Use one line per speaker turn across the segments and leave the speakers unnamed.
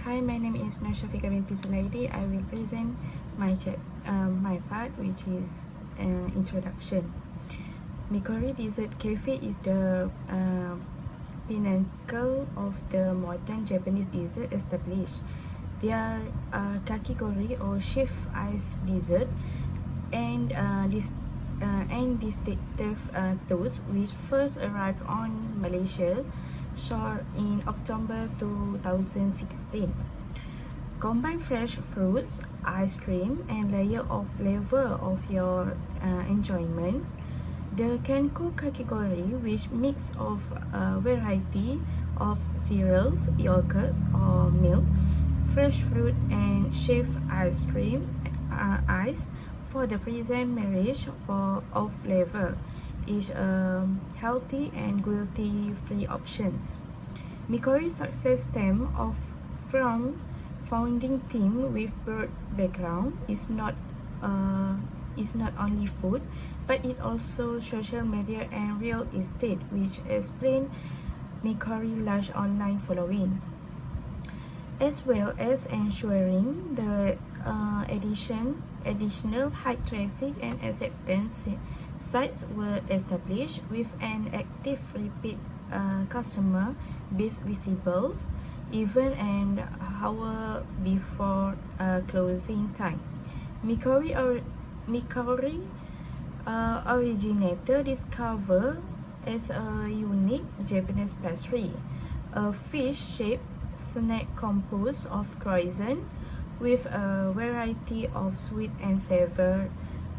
Hi, my name is SYAFIKA binti ZULAIDI. I will present my part, which is introduction. Mykori Dessert Cafe is the pinnacle of the modern Japanese dessert established. Their kakigori or chef ice dessert and distinctive toast, which first arrived on Malaysia shore in October 2016. Combine fresh fruits, ice cream, and layer of flavor of your enjoyment. The Kenko Kakigori, which mix of a variety of cereals, yogurts, or milk, fresh fruit, and shaved ice cream ice for the present marriage of flavor is healthy and guilty-free options. Mykori's success stem from founding team with broad background is not only food, but it also social media and real estate, which explain Mykori's large online following, as well as ensuring the additional high traffic and acceptance sites were established with an active repeat customer base visible even an hour before closing time. Mykori originator discovered as a unique Japanese pastry, a fish-shaped snack composed of croissant with a variety of sweet and savour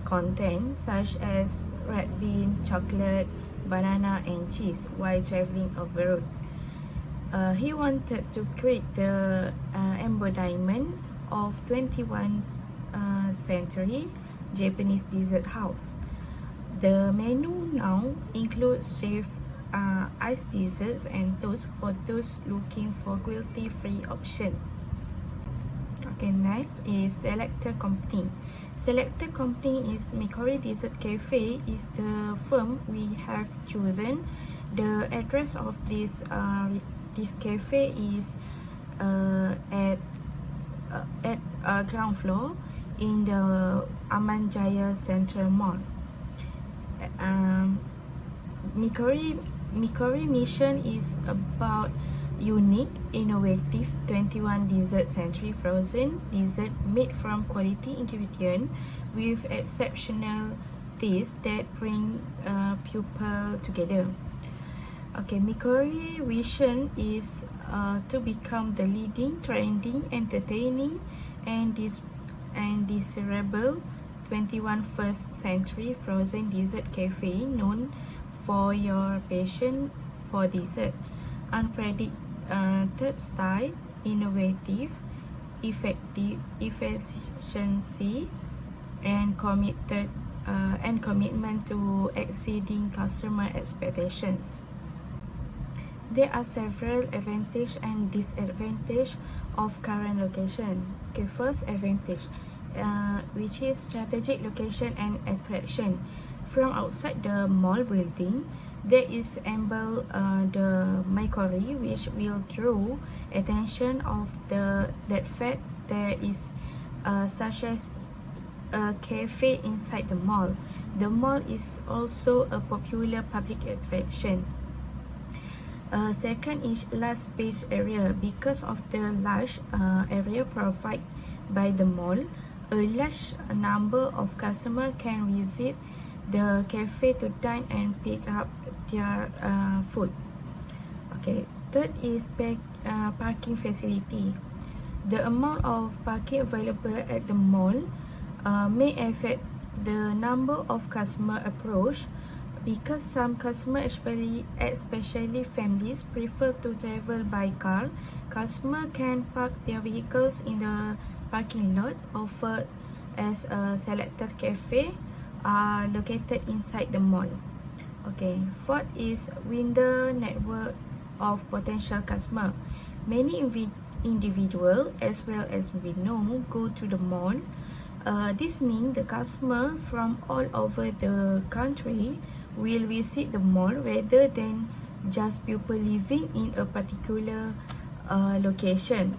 content such as red bean, chocolate, banana, and cheese while traveling abroad. He wanted to create the embodiment of 21st century Japanese dessert house. The menu now includes chef iced desserts and toast for those looking for guilty-free options. Okay, next is Selector Company. Selector Company is Mykori Dessert Cafe is the firm we have chosen. The address of this cafe is at ground floor in the Amanjaya Central Mall. Mykori mission is about unique, innovative 21 dessert century frozen dessert made from quality ingredient with exceptional taste that bring people together. Okay, Mykori vision is to become the leading, trending, entertaining, and desirable 21st century frozen dessert cafe known for your passion for dessert, unpredicted style, innovative, effective efficiency, and commitment to exceeding customer expectations. There are several advantages and disadvantages of current location. Okay, first advantage, which is strategic location and attraction. From outside the mall building, there is ample the Mykori, which will draw attention of that fact there is such as a cafe inside the mall. The mall is also a popular public attraction. Second is large space area. Because of the large area provided by the mall, a large number of customers can visit the cafe to dine and pick up their food. Okay, third is parking facility. The amount of parking available at the mall may affect the number of customer approach. Because some customers, especially families, prefer to travel by car, customers can park their vehicles in the parking lot offered as a selected cafe located inside the mall. Okay, fourth is window network of potential customer. Many individuals, as well as we know, go to the mall. This means the customer from all over the country will visit the mall rather than just people living in a particular location.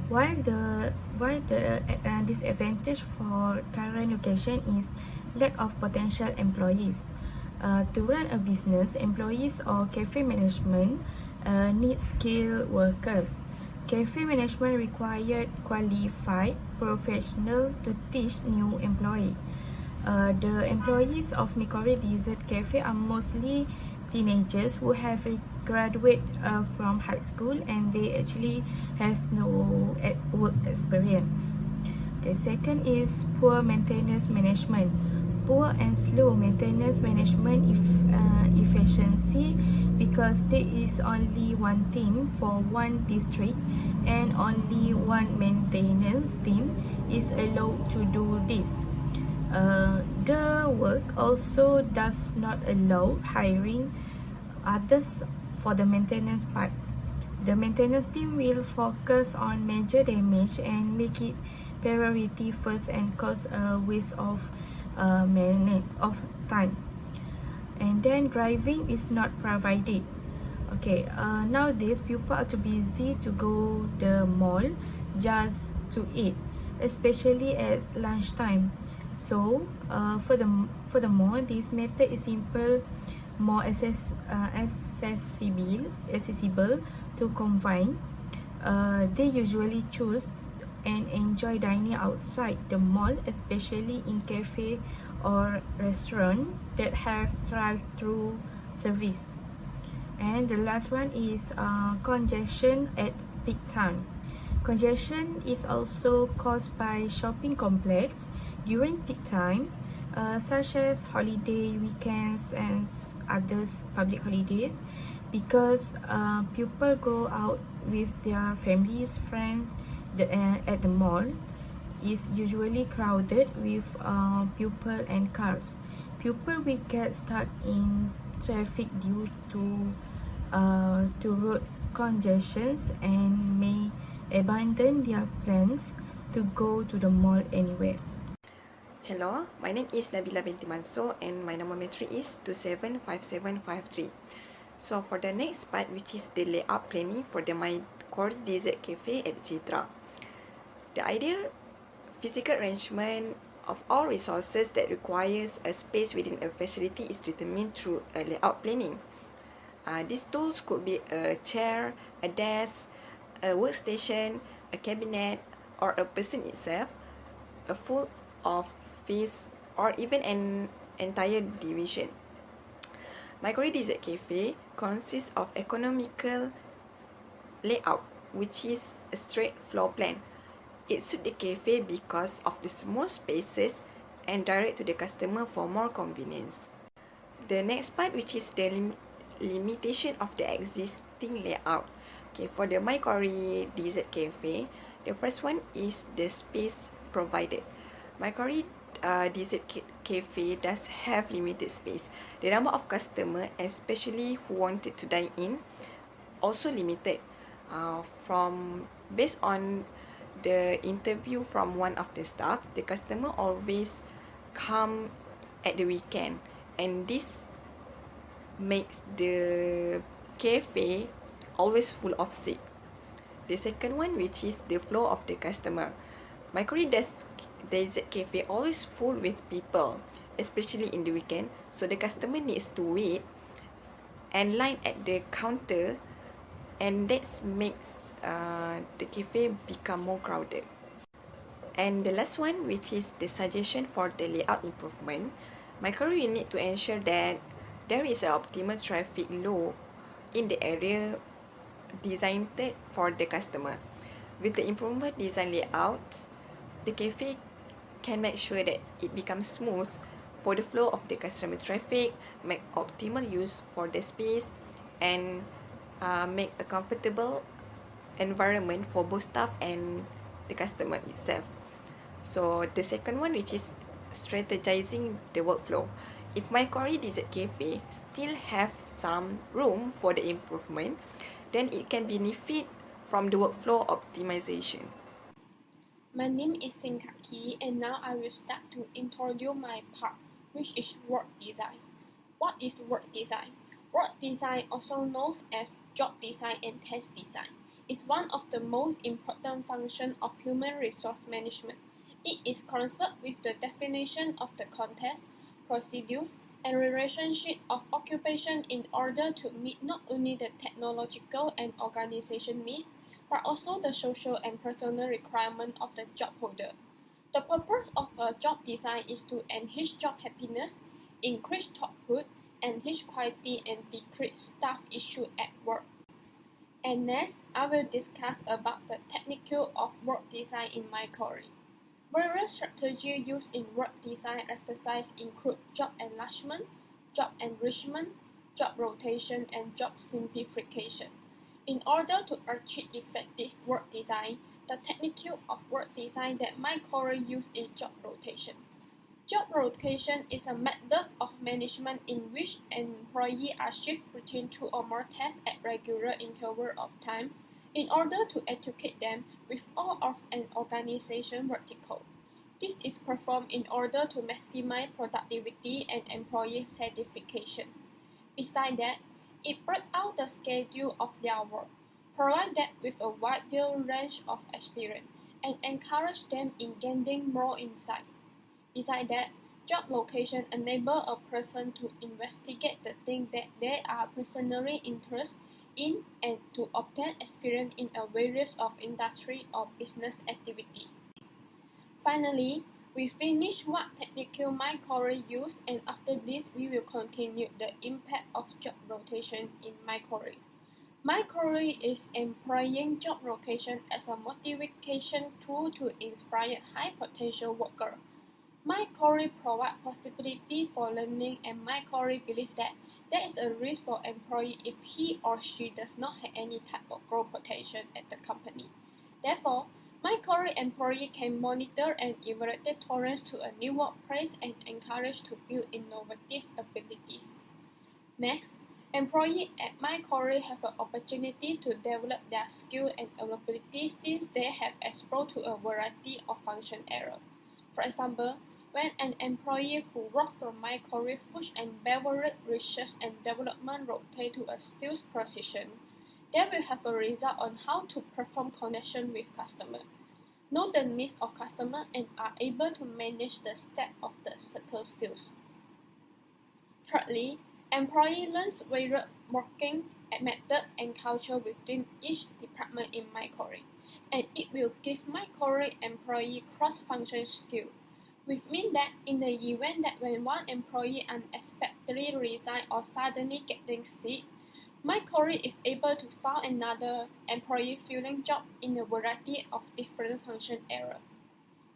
While the disadvantage for current location is lack of potential employees. To run a business, employees or cafe management need skilled workers. Cafe management required qualified professional to teach new employee. The employees of Mykori Dessert Cafe are mostly teenagers who have graduated from high school and they actually have no work experience. Okay, second is poor maintenance management. Poor and slow maintenance management efficiency because there is only one team for one district and only one maintenance team is allowed to do this. The work also does not allow hiring others for the maintenance part. The maintenance team will focus on major damage and make it priority first and cause a waste of time. And then driving is not provided. Okay, nowadays people are too busy to go the mall just to eat, especially at lunchtime. So, furthermore, this method is simple, more accessible to combine. They usually choose and enjoy dining outside the mall, especially in cafe or restaurant that have drive-through service. And the last one is congestion at peak time. Congestion is also caused by shopping complex during peak time, such as holiday weekends and others public holidays, because people go out with their families, friends. At the mall is usually crowded with people and cars. People will get stuck in traffic due to road congestions and may abandon their plans to go to the mall anyway.
Hello, my name is NABILA binti MANSOR and my number is 275753. So for the next part, which is the layout planning for the Mykori Dessert Cafe at Jitra. The ideal physical arrangement of all resources that requires a space within a facility is determined through a layout planning. These tools could be a chair, a desk, a workstation, a cabinet, or a person itself, a full office, or even an entire division. Mykori Dessert Cafe consists of economical layout, which is a straight floor plan. It suits the cafe because of the small spaces and direct to the customer for more convenience. The next part, which is the limitation of the existing layout. Okay, for the Mykori Dessert Cafe, the first one is the space provided. Mykori Dessert Cafe does have limited space. The number of customers, especially who wanted to dine in, also limited. Based on the interview from one of the staff, the customer always come at the weekend, and this makes the cafe always full of seat. The second one, which is the flow of the customer. Mykori Dessert Cafe always full with people, especially in the weekend, so the customer needs to wait and line at the counter, and that makes the cafe become more crowded. And the last one, which is the suggestion for the layout improvement. Mykori will need to ensure that there is an optimal traffic flow in the area designed for the customer. With the improvement design layout, the cafe can make sure that it becomes smooth for the flow of the customer traffic, make optimal use for the space, and make a comfortable environment for both staff and the customer itself. So the second one, which is strategizing the workflow. If Mykori Dessert Cafe still have some room for the improvement, then it can benefit from the workflow optimization.
My name is Sinkaki, and now I will start to introduce my part, which is work design. What is work design? Work design, also known as job design and task design, is one of the most important functions of human resource management. It is concerned with the definition of the context, procedures, and relationship of occupation in order to meet not only the technological and organization needs, but also the social and personal requirements of the job holder. The purpose of a job design is to enhance job happiness, increase output, enhance quality, and decrease staff issues at work. And next, I will discuss about the technique of work design in Mykori. Various strategies used in work design exercise include job enlargement, job enrichment, job rotation, and job simplification. In order to achieve effective work design, the technique of work design that Mykori uses is job rotation. Job rotation is a method of management in which an employee are shifted between two or more tasks at regular intervals of time in order to educate them with all of an organization vertical. This is performed in order to maximize productivity and employee satisfaction. Besides that, it breaks out the schedule of their work, provide them with a wider range of experience, and encourage them in gaining more insight. Besides that, job location enables a person to investigate the things that they are personally interested in and to obtain experience in a variety of industry or business activity. Finally, we finish what technique Mykori use, and after this we will continue the impact of job rotation in Mykori. Mykori is employing job rotation as a motivation tool to inspire high potential workers. Mykori provides possibility for learning, and Mykori believes that there is a risk for employee if he or she does not have any type of growth potential at the company. Therefore, Mykori employee can monitor and evaluate tolerance to a new workplace and encourage to build innovative abilities. Next, employees at Mykori have an opportunity to develop their skill and ability since they have exposed to a variety of function areas. For example, when an employee who works for Mykori Food and Beverage Research and Development rotates to a sales position, they will have a result on how to perform connection with customers, know the needs of customers, and are able to manage the steps of the circle sales. Thirdly, employee learns various working method and culture within each department in Mykori, and it will give Mykori employee cross-function skill, which means that in the event that when one employee unexpectedly resigns or suddenly getting sick, Mykori is able to find another employee filling job in a variety of different function areas.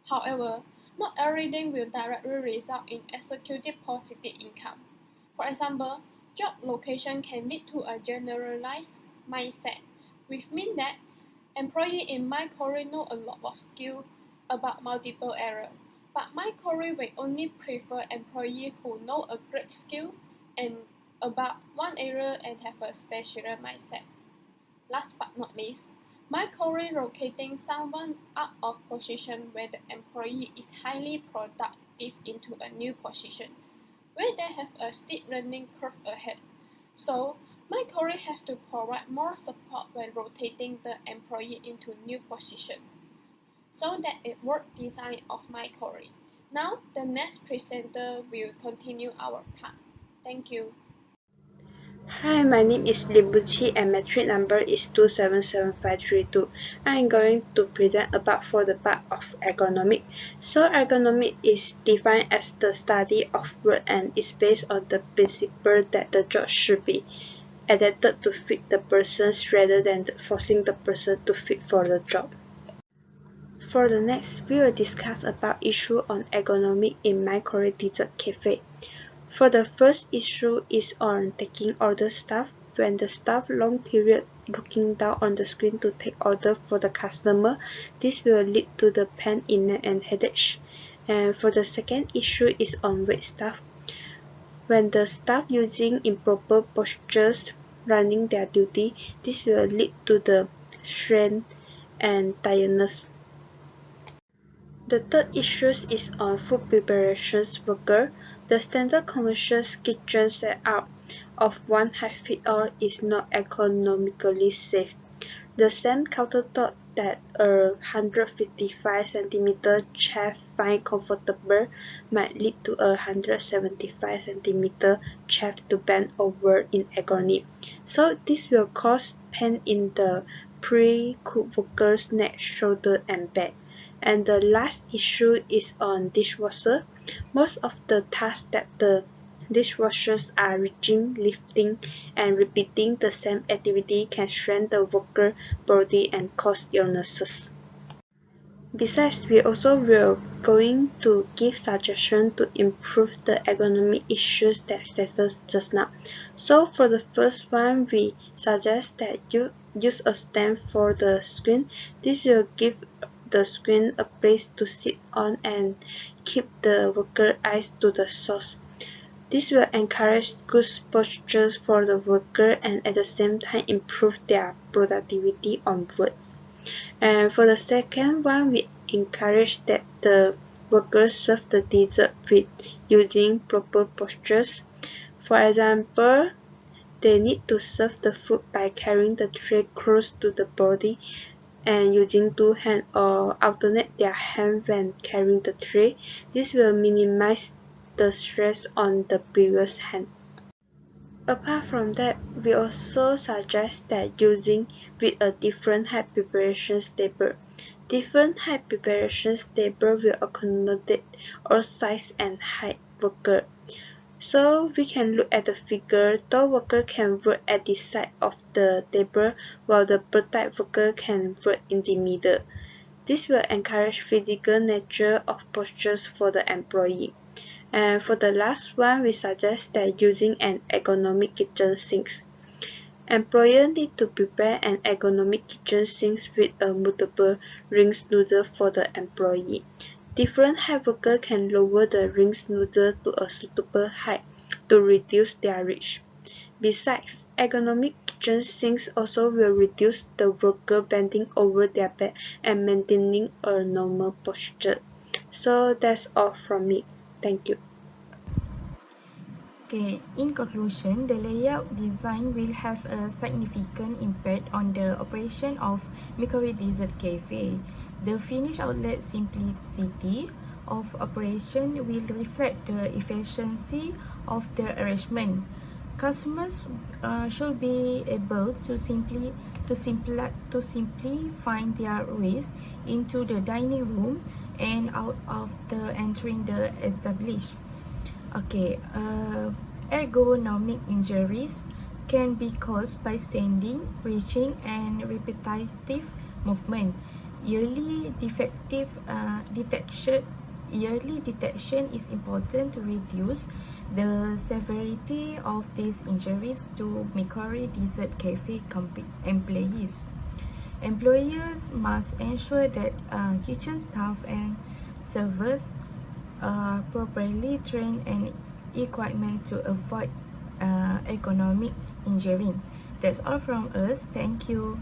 However, not everything will directly result in executive positive income. For example, job location can lead to a generalized mindset, which means that employees in Mykori know a lot of skill about multiple areas, but Mykori will only prefer employees who know a great skill and about one area and have a special mindset. Last but not least, Mykori rotating someone out of position where the employee is highly productive into a new position, where they have a steep learning curve ahead. So, Mykori has to provide more support when rotating the employee into new position. So that is work design of Mykori. Now, the next presenter will continue our part. Thank you.
Hi, my name is Limbuchi and metric number is 277532. I am going to present about for the part of ergonomic. So ergonomic is defined as the study of work and is based on the principle that the job should be adapted to fit the persons rather than forcing the person to fit for the job. For the next, we will discuss about issue on ergonomic in Mykori Dessert Cafe. For the first issue is on taking order staff. When the staff long period looking down on the screen to take order for the customer, this will lead to the pain in neck and headache. And for the second issue is on wait staff. When the staff using improper postures running their duty, this will lead to the strain and tiredness. The third issue is on food preparations worker. The standard commercial kitchen setup of one high-fit-all is not economically safe. The same countertop that a 155 cm chair find comfortable might lead to a 175 cm chair to bend over in agony. So this will cause pain in the pre-cooked worker's neck, shoulder, and back. And the last issue is on dishwasher. Most of the tasks that the dishwashers are reaching, lifting, and repeating the same activity can strain the worker body and cause illnesses. Besides, we also will going to give suggestions to improve the ergonomic issues that stated just now. So for the first one, we suggest that you use a stand for the screen. This will give the screen a place to sit on and keep the worker eyes to the source. This will encourage good postures for the worker and at the same time improve their productivity onwards. And for the second one, we encourage that the workers serve the dessert with using proper postures. For example, they need to serve the food by carrying the tray close to the body and using two hands or alternate their hand when carrying the tray. This will minimize the stress on the previous hand. Apart from that, we also suggest that using with a different height preparation table. Different height preparation table will accommodate all size and height worker. So we can look at the figure. Tall worker can work at the side of the table while the petite worker can work in the middle. This will encourage physical nature of postures for the employee. And for the last one, we suggest that using an ergonomic kitchen sink. Employer need to prepare an ergonomic kitchen sink with a movable ring nozzle for the employee. Different height workers can lower the ring nozzle to a suitable height to reduce their reach. Besides, ergonomic kitchen sinks also will reduce the worker bending over their back and maintaining a normal posture. So that's all from me. Thank you.
Okay, in conclusion, the layout design will have a significant impact on the operation of Mykori Dessert Cafe. The finished outlet simplicity of operation will reflect the efficiency of the arrangement. Customers should be able to simply find their ways into the dining room and out of the entering the established. Okay, ergonomic injuries can be caused by standing, reaching, and repetitive movement. Yearly detection is important to reduce the severity of these injuries to Mykori Dessert Cafe employees. Employers must ensure that kitchen staff and servers are properly trained and equipment to avoid ergonomic injury. That's all from us. Thank you.